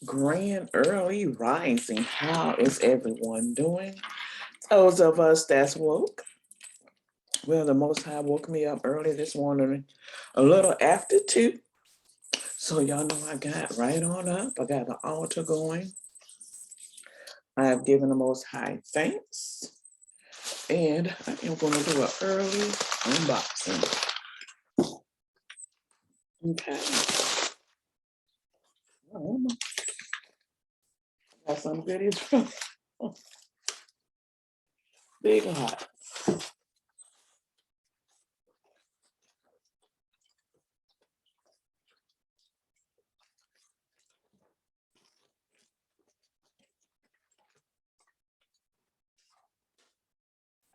Grand early rising. How is everyone doing? Those of us that's woke. Well, the Most High woke me up early this morning, a little after 2. So y'all know I got right on up. I got the altar going. I have given the Most High thanks. And I am going to do an early unboxing. Okay. Got some goodies from Big Hot.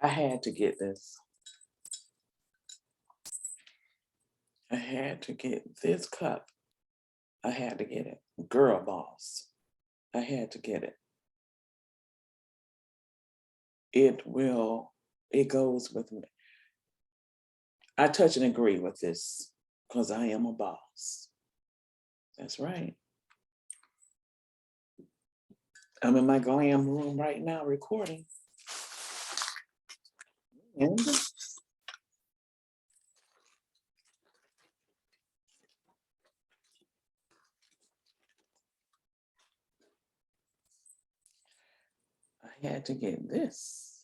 I had to get this. I had to get this cup. I had to get it. Girl Boss. I had to get it. It goes with me. I touch and agree with this because I am a boss. That's right. I'm in my glam room right now recording. And I had to get this.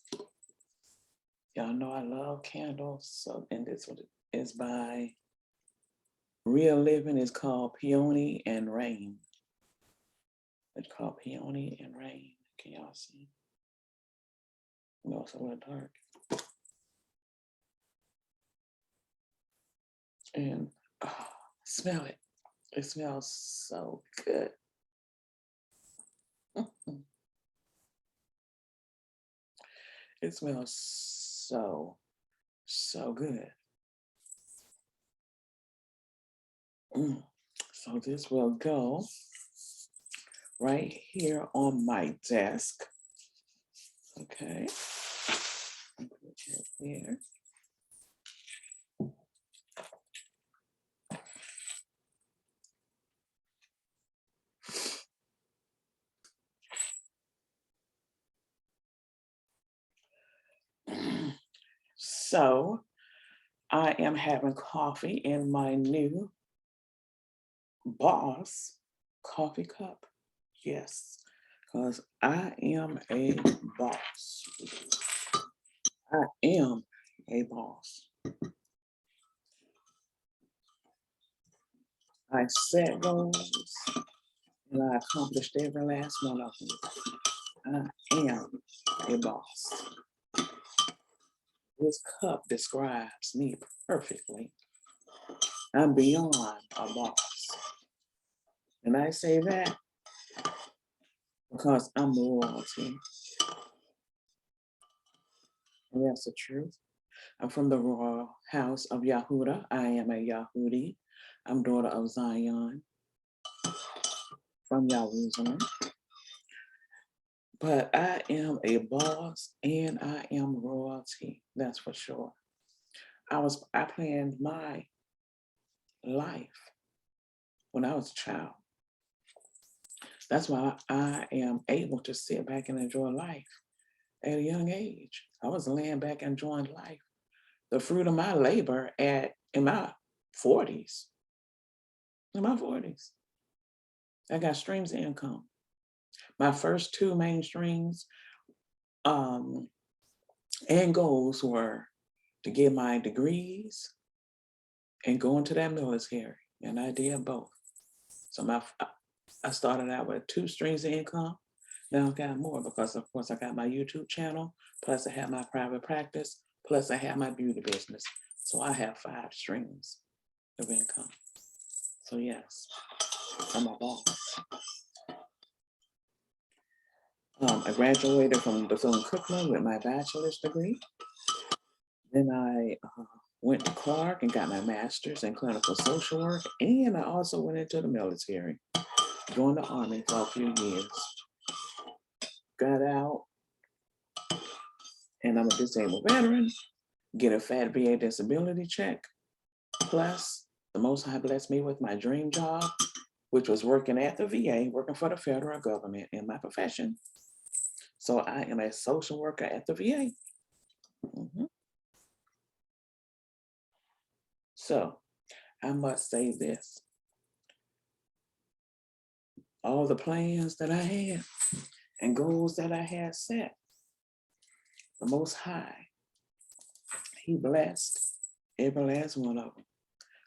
Y'all know I love candles. So, and this one is by Real Living. It's called Peony and Rain. It's called Peony and Rain. Can y'all see? No, it's a little dark. And smell it. It smells so good. It smells so good. So this will go right here on my desk. Okay. Put it there. So I am having coffee in my new Boss coffee cup. Yes, because I am a boss. I am a boss. I set goals and I accomplished every last one of them. I am a boss. This cup describes me perfectly. I'm beyond a boss. And I say that because I'm royalty. And that's the truth. I'm from the royal house of Yahuda. I am a Yahudi. I'm daughter of Zion from Jerusalem. But I am a boss and I am royalty. That's for sure. I planned my life when I was a child. That's why I am able to sit back and enjoy life at a young age. I was laying back enjoying life, the fruit of my labor in my 40s. In my 40s, I got streams of income. My first 2 main streams and goals were to get my degrees and go into that military, and I did both. So I started out with 2 streams of income. Now I've got more because, of course, I got my YouTube channel, plus I have my private practice, plus I have my beauty business. So I have 5 streams of income. So yes, I'm a boss. I graduated from Bethune-Cookman with my bachelor's degree. Then I went to Clark and got my master's in clinical social work. And I also went into the military, joined the Army for a few years. Got out, and I'm a disabled veteran, get a fat VA disability check. Plus, the Most High blessed me with my dream job which was working at the VA, working for the federal government in my profession. So I am a social worker at the VA. Mhm. So I must say this, all the plans that I had and goals that I had set, the Most High, He blessed every last one of them.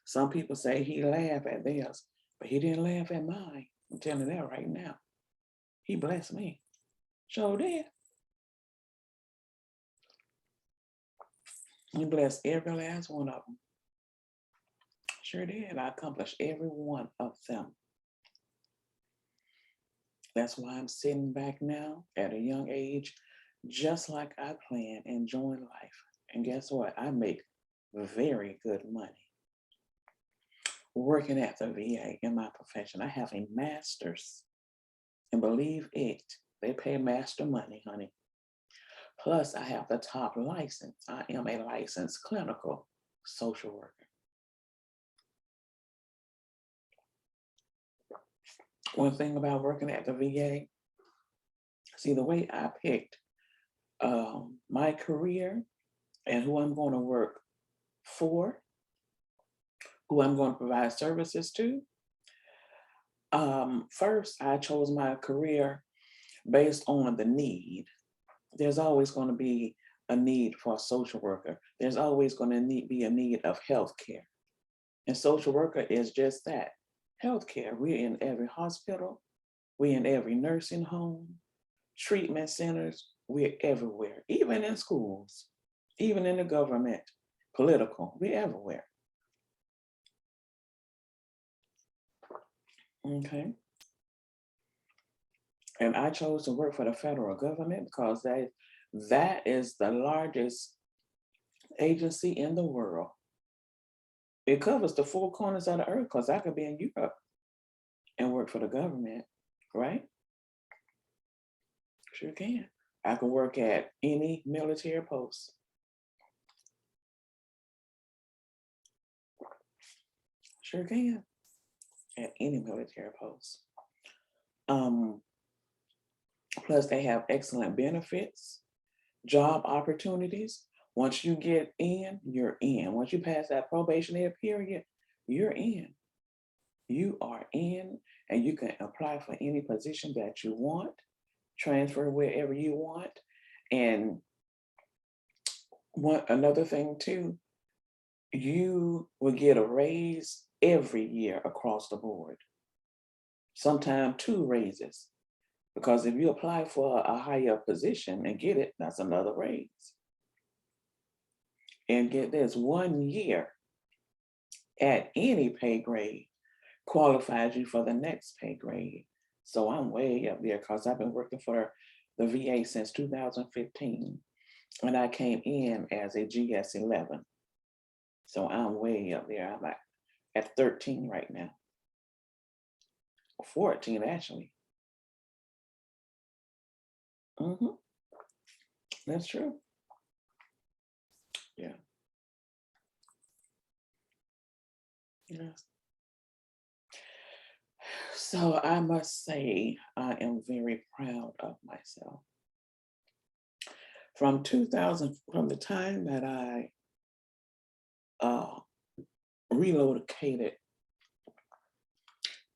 Some people say He laughed at theirs, but He didn't laugh at mine. I'm telling you that right now. He blessed me. Sure did. He blessed every last one of them. Sure did. I accomplished every one of them. That's why I'm sitting back now at a young age, just like I planned, enjoying life. And guess what? I make very good money working at the VA in my profession. I have a master's, and believe it, they pay master money, honey. Plus, I have the top license. I am a licensed clinical social worker. One thing about working at the VA, see, the way I picked my career and who I'm going to work for, who I'm going to provide services to. First, I chose my career based on the need. There's always going to be a need for a social worker. There's always going to be a need of healthcare. And social worker is just that, healthcare. We're in every hospital, we're in every nursing home, treatment centers, we're everywhere, even in schools, even in the government, political, we're everywhere. Okay. And I chose to work for the federal government because that is the largest agency in the world. It covers the four corners of the earth because I could be in Europe and work for the government, right? Sure can. I can work at any military post. Sure can. At any military post. Um, Plus, they have excellent benefits, job opportunities. Once you get in, you're in. Once you pass that probationary period, you're in. You are in, and you can apply for any position that you want, transfer wherever you want. And another thing too, you will get a raise every year across the board. Sometimes two raises. Because if you apply for a higher position and get it, that's another raise. And get this, 1 year at any pay grade qualifies you for the next pay grade. So I'm way up there because I've been working for the VA since 2015. And I came in as a GS 11. So I'm way up there. I'm at 13 right now. 14 actually. Hmm. That's true. Yeah. Yes. So I must say, I am very proud of myself. From 2000, from the time that I uh, relocated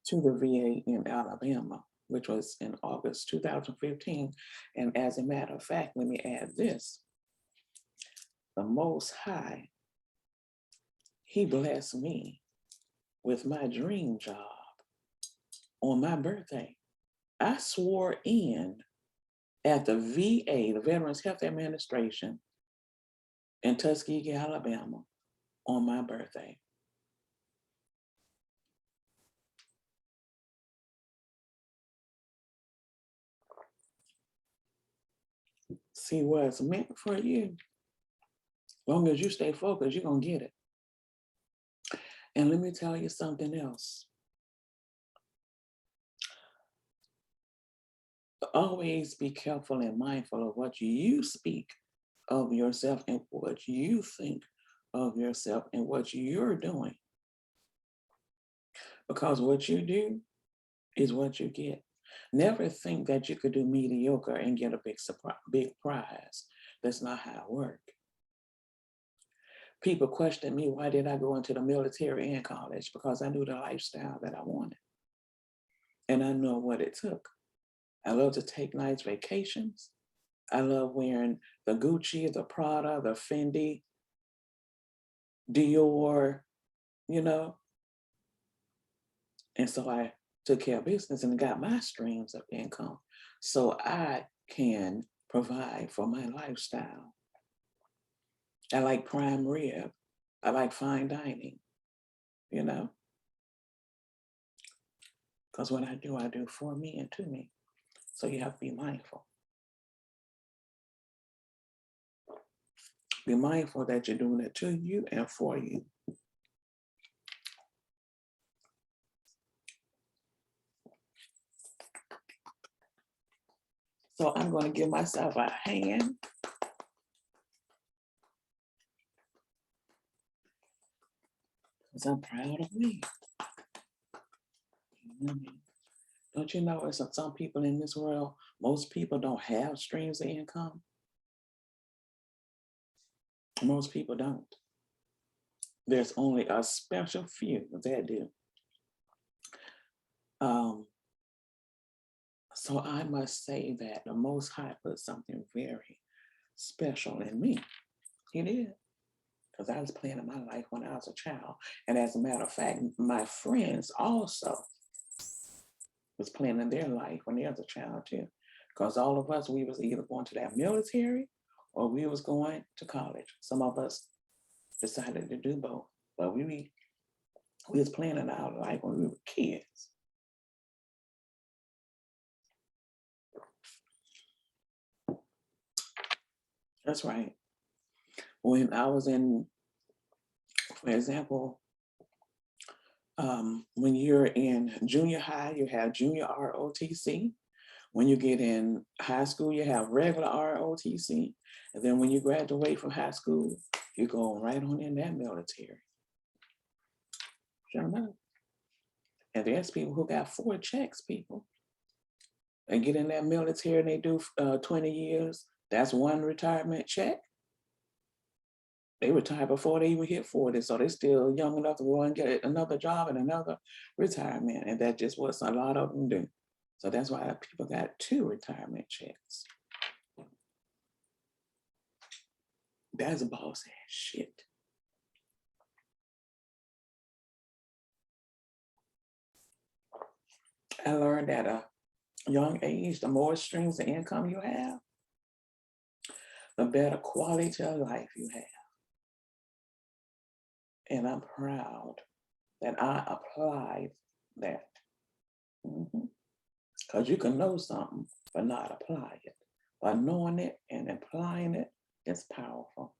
to the VA in Alabama, which was in August 2015. And as a matter of fact, let me add this, the Most High, He blessed me with my dream job on my birthday. I swore in at the VA, the Veterans Health Administration in Tuskegee, Alabama, on my birthday. See what's meant for you. Long as you stay focused, you're going to get it. And let me tell you something else. Always be careful and mindful of what you speak of yourself and what you think of yourself and what you're doing. Because what you do is what you get. Never think that you could do mediocre and get a big prize. That's not how it works. People question me, why did I go into the military and college? Because I knew the lifestyle that I wanted. And I know what it took. I love to take nice vacations. I love wearing the Gucci, the Prada, the Fendi, Dior, you know. And so I took care of business and got my streams of income so I can provide for my lifestyle. I like prime rib. I like fine dining, you know, because what I do for me and to me. So you have to be mindful. Be mindful that you're doing it to you and for you. So I'm going to give myself a hand. Because I'm proud of me. Don't you know there's some people in this world, most people don't have streams of income? Most people don't. There's only a special few that do. So I must say that the Most High put something very special in me. He did. Because I was planning my life when I was a child. And as a matter of fact, my friends also was planning their life when they was a child too. Because all of us, we was either going to that military or we was going to college. Some of us decided to do both. But we was planning our life when we were kids. That's right. When I was in, for example, when you're in junior high, you have junior ROTC. When you get in high school, you have regular ROTC. And then when you graduate from high school, you go right on in that military. Sure enough. And there's people who got 4 checks, people. They get in that military and they do 20 years. That's one retirement check. They retire before they even hit 40, so they're still young enough to go and get another job and another retirement. And that just what a lot of them do. So that's why people got 2 retirement checks. That's boss ass shit. I learned at a young age, the more streams of income you have, the better quality of life you have. And I'm proud that I applied that. Because you can know something, but not apply it. But knowing it and applying it is powerful.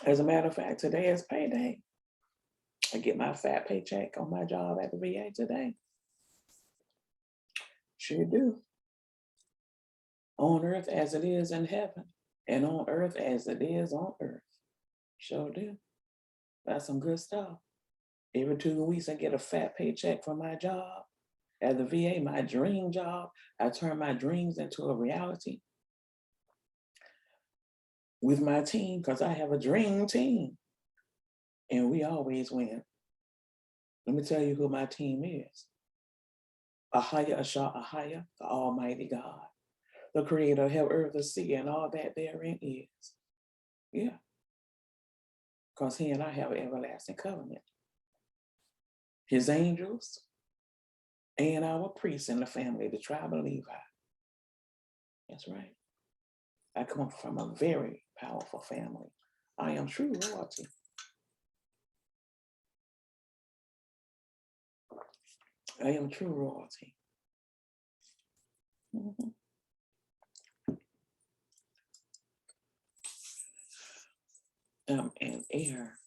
As a matter of fact, today is payday. I get my fat paycheck on my job at the VA today. Sure do. On earth as it is in heaven, and on earth as it is on earth. Sure do. That's some good stuff. Every 2 weeks, I get a fat paycheck from my job at the VA, my dream job. I turn my dreams into a reality with my team because I have a dream team and we always win. Let me tell you who my team is. Ahaya Asha Ahaya, the Almighty God, the creator of hell, earth, the sea, and all that therein is. Yeah. Because he and I have an everlasting covenant. His angels and our priests in the family, the tribe of Levi. That's right. I come from a very powerful family. I am true royalty. I am true royalty. I'm an heir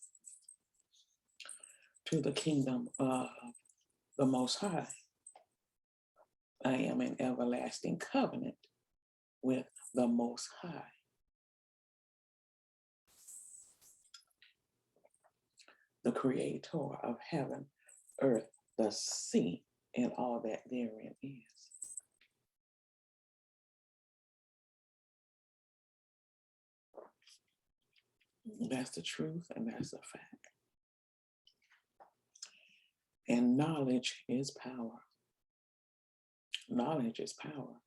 to the kingdom of the Most High. I am in everlasting covenant with the Most High. the creator of heaven, earth, the sea, and all that therein is. That's the truth, and that's a fact. And knowledge is power. Knowledge is power.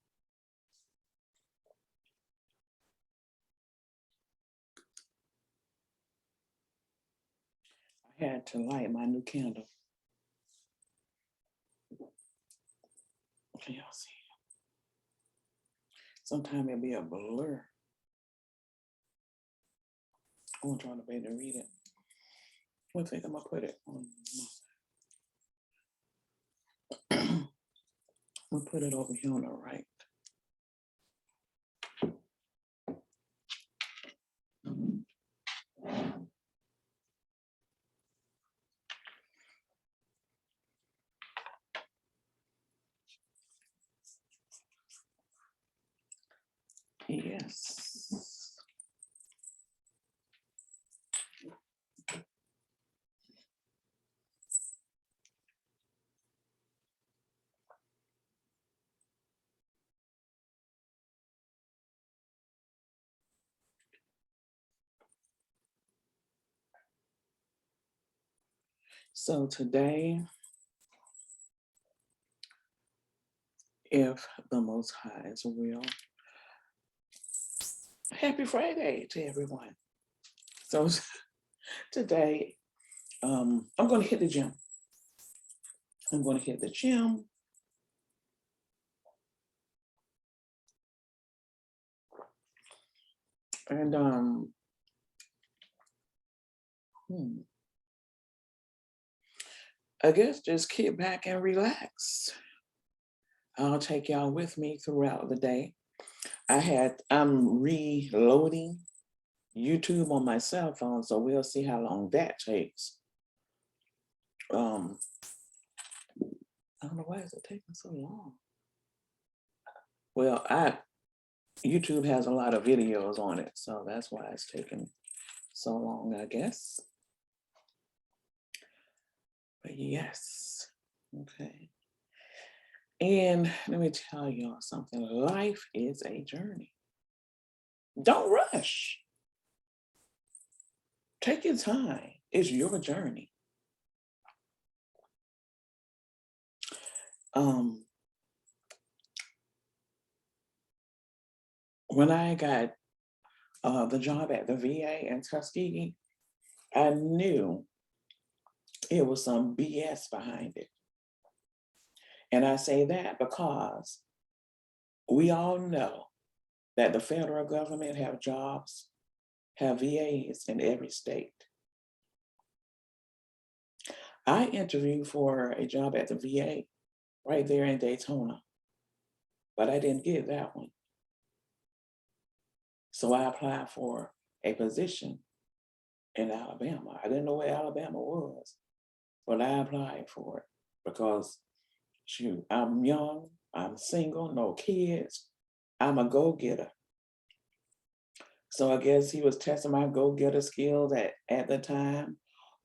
I had to light my new candle. Can y'all see? Sometimes it'll be a blur. I'm gonna try to be able to read it. I think I'm gonna put it on. I'm gonna put it over here on the right. Yes. So today, if the Most High is will, happy Friday to everyone. So today, I'm going to hit the gym. I'm going to hit the gym. And I guess just kick back and relax. I'll take y'all with me throughout the day. I'm reloading YouTube on my cell phone, so we'll see how long that takes. I don't know why is it taking so long. Well, YouTube has a lot of videos on it, so that's why it's taking so long, I guess. But yes, okay. And let me tell y'all something. Life is a journey. Don't rush. Take your time. It's your journey. When I got the job at the VA in Tuskegee, I knew it was some BS behind it. And I say that because we all know that the federal government have jobs, have VAs in every state. I interviewed for a job at the VA right there in Daytona, but I didn't get that one. So I applied for a position in Alabama. I didn't know where Alabama was, but I applied for it because shoot, I'm young, I'm single, no kids, I'm a go-getter. So I guess he was testing my go-getter skills at the time,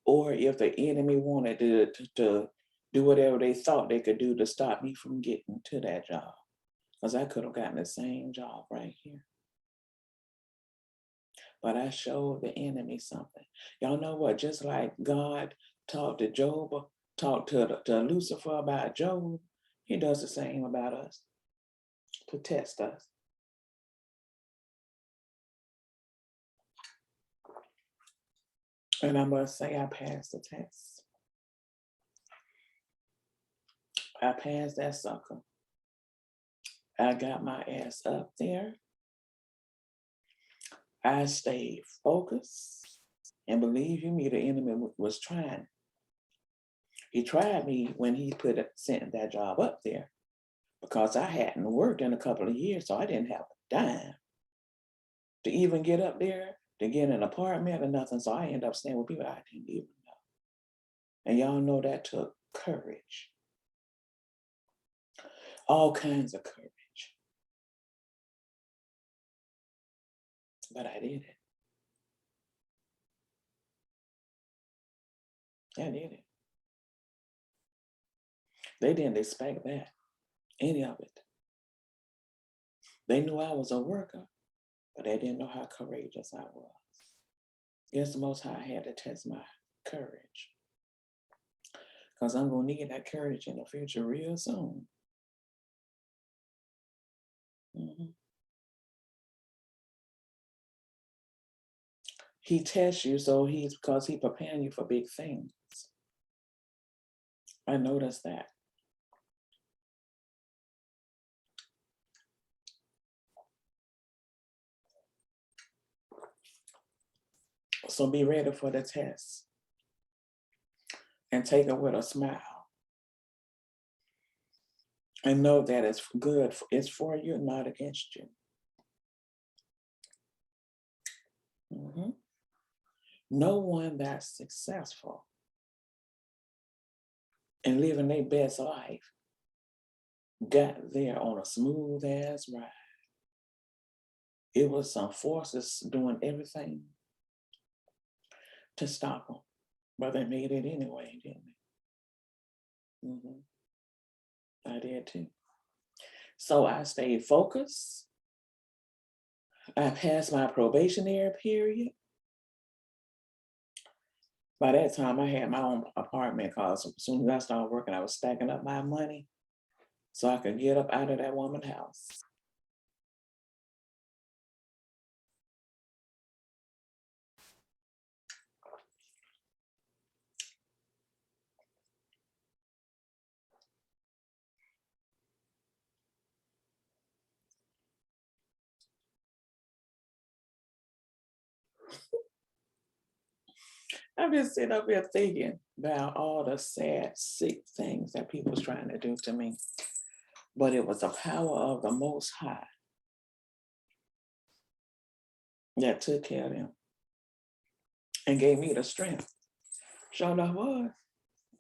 or if the enemy wanted to do whatever they thought they could do to stop me from getting to that job. Because I could have gotten the same job right here. But I showed the enemy something. Y'all know what? Just like God talked to Job, talked to Lucifer about Job, he does the same about us to test us. And I must say, I passed the test. I passed that sucker. I got my ass up there. I stayed focused. And believe you me, the enemy was trying. He tried me when he sent that job up there because I hadn't worked in a couple of years, so I didn't have a dime to even get up there, to get an apartment or nothing. So I ended up staying with people I didn't even know. And y'all know that took courage. All kinds of courage. But I did it. I did it. They didn't expect that, any of it. They knew I was a worker, but they didn't know how courageous I was. Yes, the Most High had to test my courage, because I'm going to need that courage in the future real soon. Mhm. He tests you, so because he's preparing you for big things. I noticed that. So be ready for the test and take it with a smile. And know that it's good, it's for you, not against you. Mhm. No one that's successful and living their best life got there on a smooth ass ride. It was some forces doing everything to stop them, but they made it anyway, didn't they? I did too. So I stayed focused. I passed my probationary period. By that time, I had my own apartment because as soon as I started working, I was stacking up my money so I could get up out of that woman's house. I've been sitting up here thinking about all the sad, sick things that people was trying to do to me. But it was the power of the Most High that took care of them and gave me the strength. Sure enough was.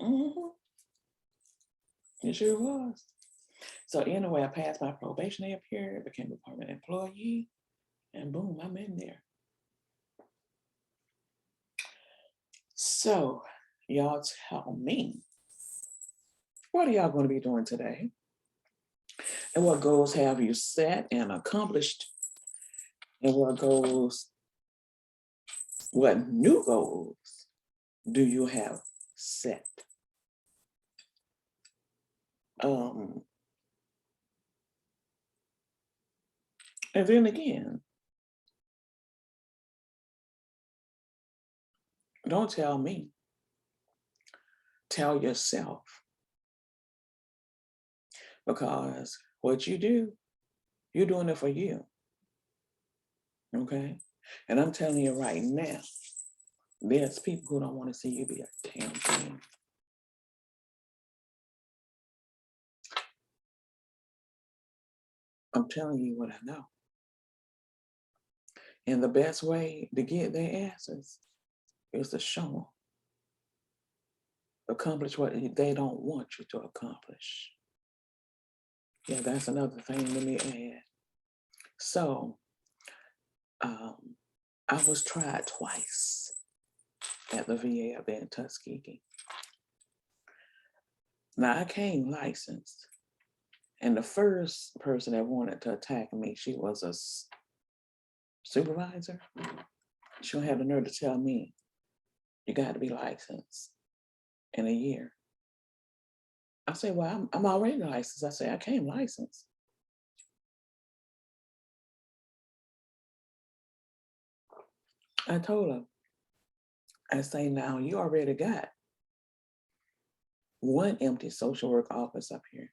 Mm-hmm. It sure was. So anyway, I passed my probationary period, became a permanent employee, and boom, I'm in there. So y'all tell me, what are y'all going to be doing today? And what goals have you set and accomplished? And what new goals do you have set? And then again, don't tell me, tell yourself, because what you do, you're doing it for you. Okay? And I'm telling you right now, there's people who don't want to see you be a damn thing. I'm telling you what I know. And the best way to get their answers is to show them. Accomplish what they don't want you to accomplish. Yeah, that's another thing. Let me add. So, I was tried twice at the VA up there in Tuskegee. Now, I came licensed, and the first person that wanted to attack me, she was a supervisor. She don't have the nerve to tell me, you got to be licensed in a year. I say, well, I'm already licensed. I say, I came licensed. I told her, I say, now you already got one empty social work office up here.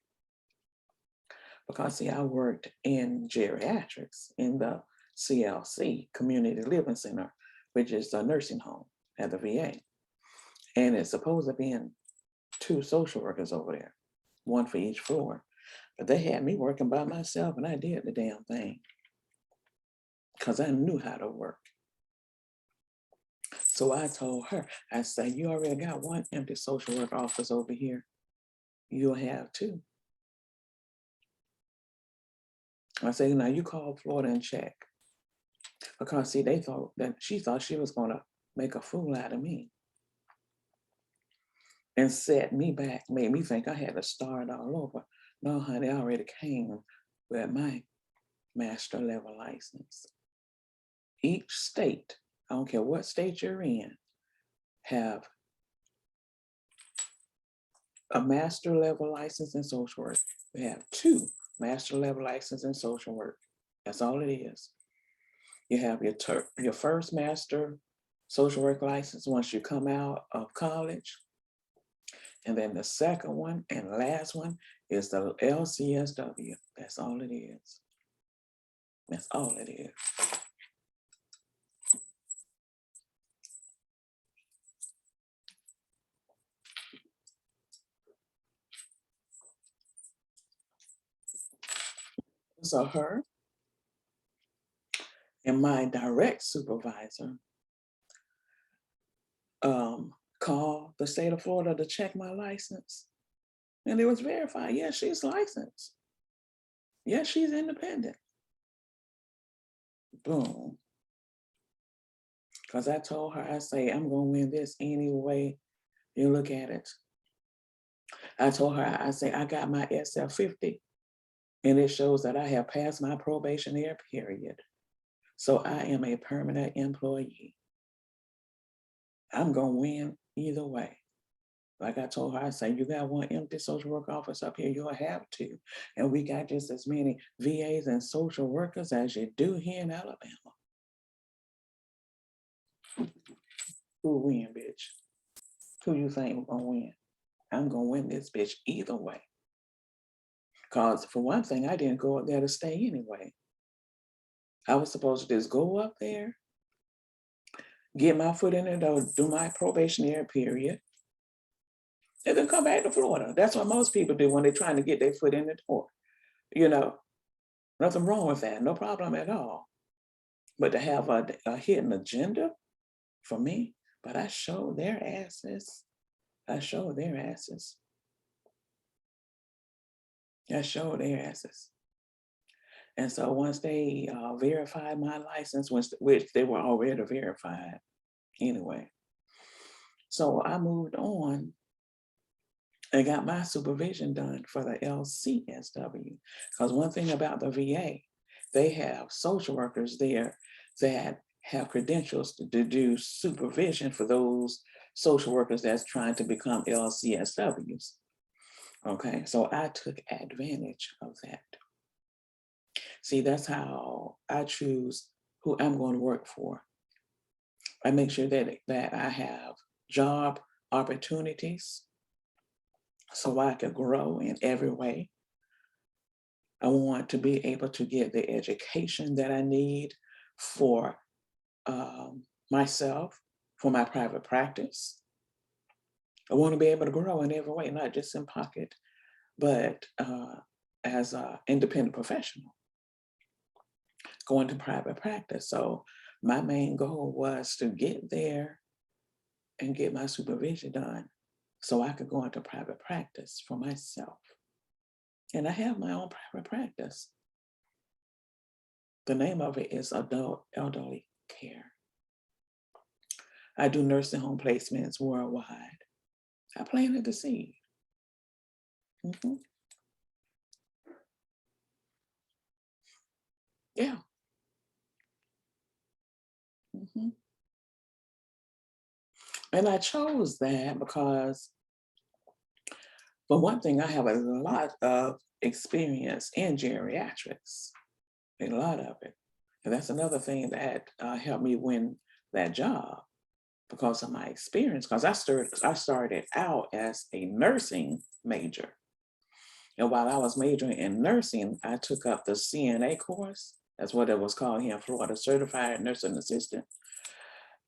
Because see, I worked in geriatrics in the CLC, Community Living Center, which is a nursing home at the VA. And it's supposed to be in 2 social workers over there, 1 for each floor. But they had me working by myself and I did the damn thing because I knew how to work. So I told her, I said, you already got 1 empty social work office over here. You'll have 2. I said, now you call Florida and check. Because see, she thought she was gonna make a fool out of me. and set me back, made me think I had to start all over. No, honey, I already came with my master level license. Each state, I don't care what state you're in, have a master level license in social work. We have 2 master level license in social work. That's all it is. You have your first master social work license once you come out of college. And then the second one and last one is the LCSW. That's all it is. That's all it is. So her and my direct supervisor called the state of Florida to check my license. And it was verified. Yes, she's licensed. Yes, she's independent. Boom. Because I told her, I say, I'm going to win this any way you look at it. I told her, I say, I got my SF50 and it shows that I have passed my probationary period. So I am a permanent employee. I'm going to win either way. Like I told her, I say, you got one empty social work office up here, you'll have to. And we got just as many VAs and social workers as you do here in Alabama. Who win, bitch? Who you think gonna win? I'm gonna win this bitch either way. Cause for one thing, I didn't go up there to stay anyway. I was supposed to just go up there, get my foot in the door, do my probationary period, and then come back to Florida. That's what most people do when they're trying to get their foot in the door. You know, nothing wrong with that, no problem at all. But to have a hidden agenda for me, but I showed their asses. I showed their asses. I showed their asses. And so once they verified my license, which they were already verified anyway. So I moved on and got my supervision done for the LCSW. Because one thing about the VA, they have social workers there that have credentials to do supervision for those social workers that's trying to become LCSWs. Okay, so I took advantage of that. See, that's how I choose who I'm going to work for. I make sure that I have job opportunities so I can grow in every way. I want to be able to get the education that I need for myself, for my private practice. I want to be able to grow in every way, not just in pocket, but as an independent professional, going to private practice. So my main goal was to get there and get my supervision done so I could go into private practice for myself. And I have my own private practice. The name of it is Adult Elderly Care. I do nursing home placements worldwide. I planted the seed. Mm-hmm. Yeah. Mm-hmm. And I chose that because, for one thing, I have a lot of experience in geriatrics, a lot of it. And that's another thing that helped me win that job because of my experience. Because I started out as a nursing major. And while I was majoring in nursing, I took up the CNA course. That's what it was called here in Florida, Certified Nursing Assistant.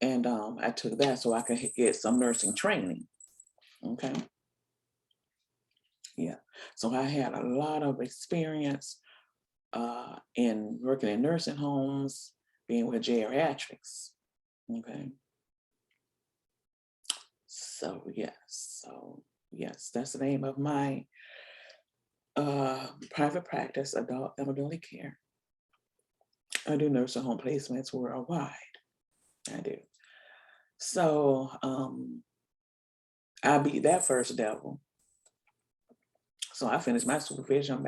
And I took that so I could get some nursing training. Okay. Yeah. So I had a lot of experience in working in nursing homes, being with geriatrics. Okay. So yes, that's the name of my private practice, Adult Elderly Care. I do nursing home placements worldwide. I do. So I beat that first devil. So I finished my supervision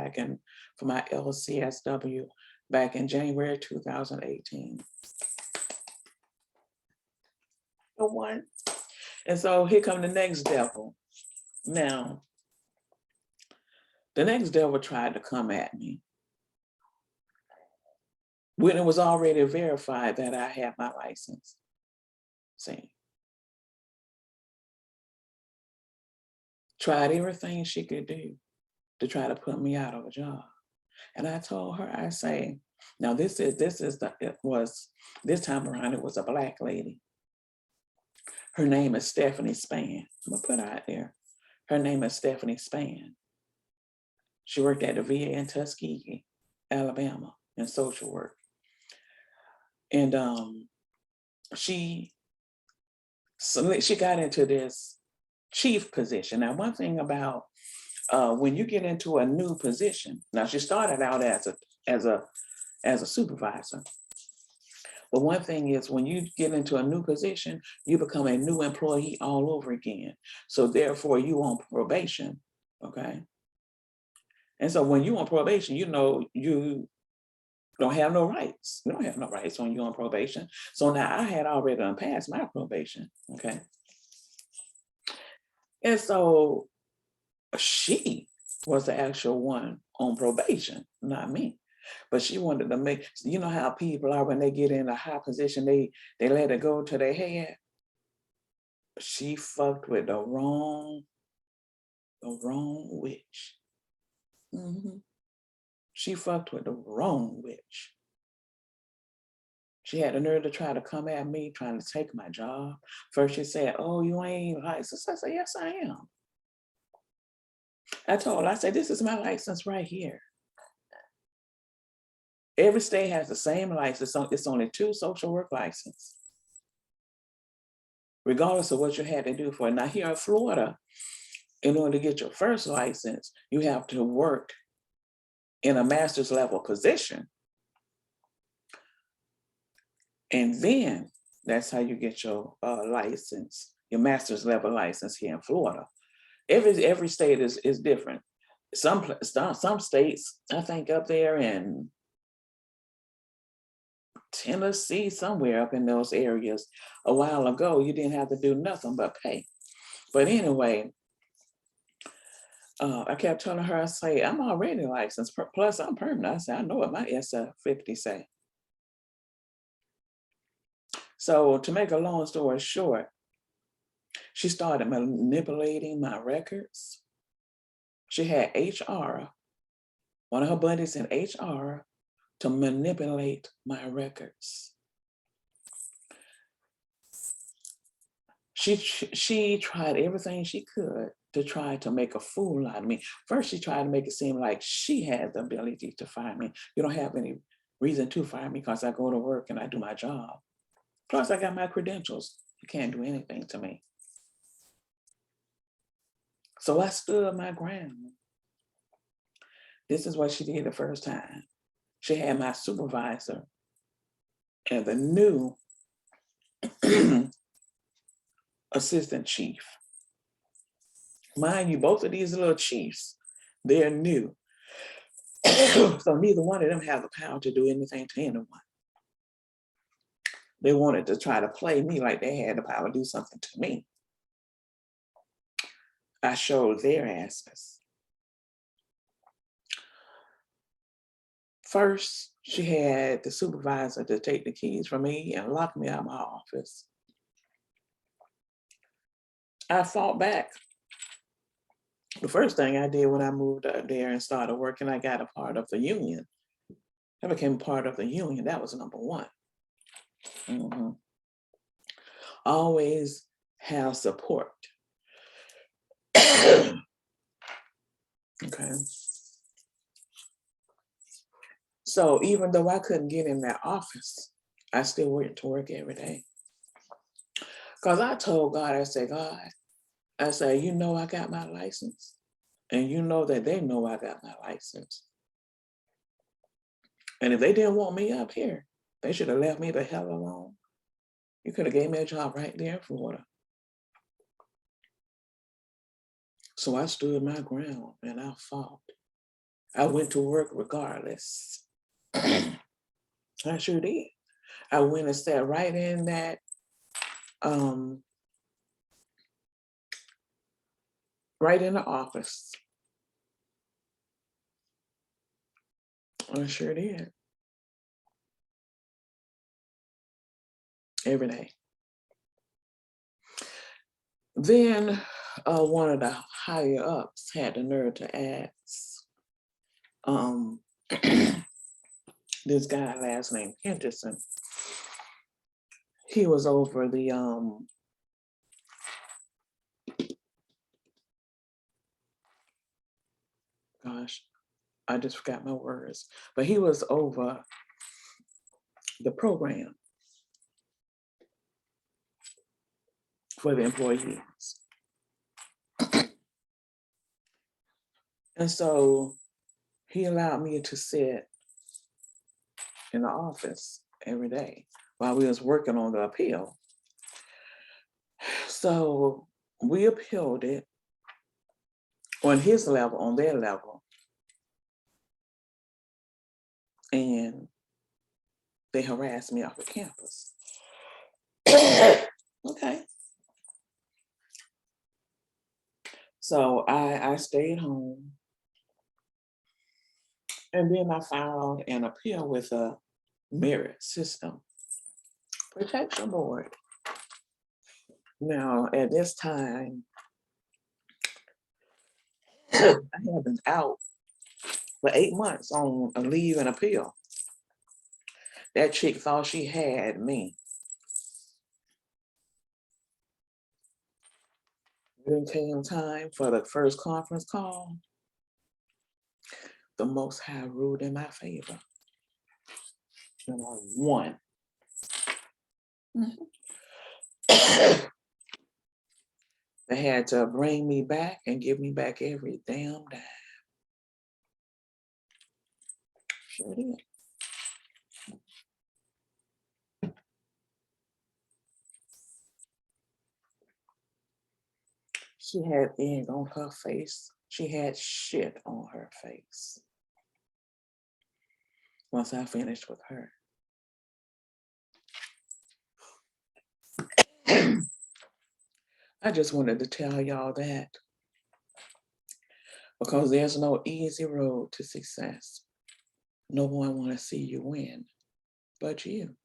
for my LCSW back in January 2018. The one. And so here come the next devil. Now, the next devil tried to come at me when it was already verified that I had my license. See, tried everything she could do to try to put me out of a job. And I told her, I say, now this time around, it was a Black lady. Her name is Stephanie Span. I'm gonna put her out there. Her name is Stephanie Span. She worked at the VA in Tuskegee, Alabama, in social work. And she got into this chief position. Now, one thing about when you get into a new position, now she started out as a supervisor. But one thing is when you get into a new position, you become a new employee all over again. So therefore you on probation, okay? And so when you on probation, you know, you don't have no rights. You don't have no rights when you're on probation. So now I had already passed my probation, okay? And so she was the actual one on probation, not me. But she wanted to make, you know how people are when they get in a high position, they let it go to their head. She fucked with the wrong witch. Mhm. She fucked with the wrong witch. She had the nerve to try to come at me, trying to take my job. First she said, oh, you ain't licensed. I said, yes, I am. I told her, I said, this is my license right here. Every state has the same license. It's only 2 social work licenses, regardless of what you had to do for it. Now here in Florida, in order to get your first license, you have to work in a master's level position. And then that's how you get your license, your master's level license here in Florida. Every state is different. Some states, I think up there in Tennessee, somewhere up in those areas, a while ago, you didn't have to do nothing but pay. But anyway, I kept telling her, I say, I'm already licensed, plus I'm permanent. I said, I know what my SF-50 say. So to make a long story short, she started manipulating my records. She had HR, one of her buddies in HR, to manipulate my records. She tried everything she could to try to make a fool out of me. First, she tried to make it seem like she had the ability to fire me. You don't have any reason to fire me because I go to work and I do my job. Plus, I got my credentials. You can't do anything to me. So I stood my ground. This is what she did the first time. She had my supervisor and the new assistant chief. Mind you, both of these little chiefs, they're new. So neither one of them have the power to do anything to anyone. They wanted to try to play me like they had the power to do something to me. I showed their asses. First, she had the supervisor to take the keys from me and lock me out of my office. I fought back. The first thing I did when I moved up there and started working, I got a part of the union. I became part of the union. That was number one. Always have support. Okay. So even though I couldn't get in that office, I still went to work every day. Because I told God, I said, God, I said, you know I got my license. And you know that they know I got my license. And if they didn't want me up here, they should have left me the hell alone. You could have gave me a job right there in Florida. So I stood my ground and I fought. I went to work regardless. I sure did. I went and sat right in that um, right in the office. I sure did. Every day. Then one of the higher ups had the nerve to ask um, this guy, last name Henderson. He was over the gosh, I just forgot my words, but he was over the program for the employees. And so he allowed me to sit in the office every day while we was working on the appeal. So we appealed it on his level, on their level, and they harassed me off the campus. Okay. So I stayed home, and then I filed an appeal with a Merit System Protection Board. Now, at this time, I had been out for 8 months on a leave and appeal. That chick thought she had me. Then came time for the first conference call. The Most High ruled in my favor. And I won. They had to bring me back and give me back every damn dime. Sure did. She had egg on her face. She had shit on her face. Once I finished with her. I just wanted to tell y'all that because there's no easy road to success. No one want to see you win but you.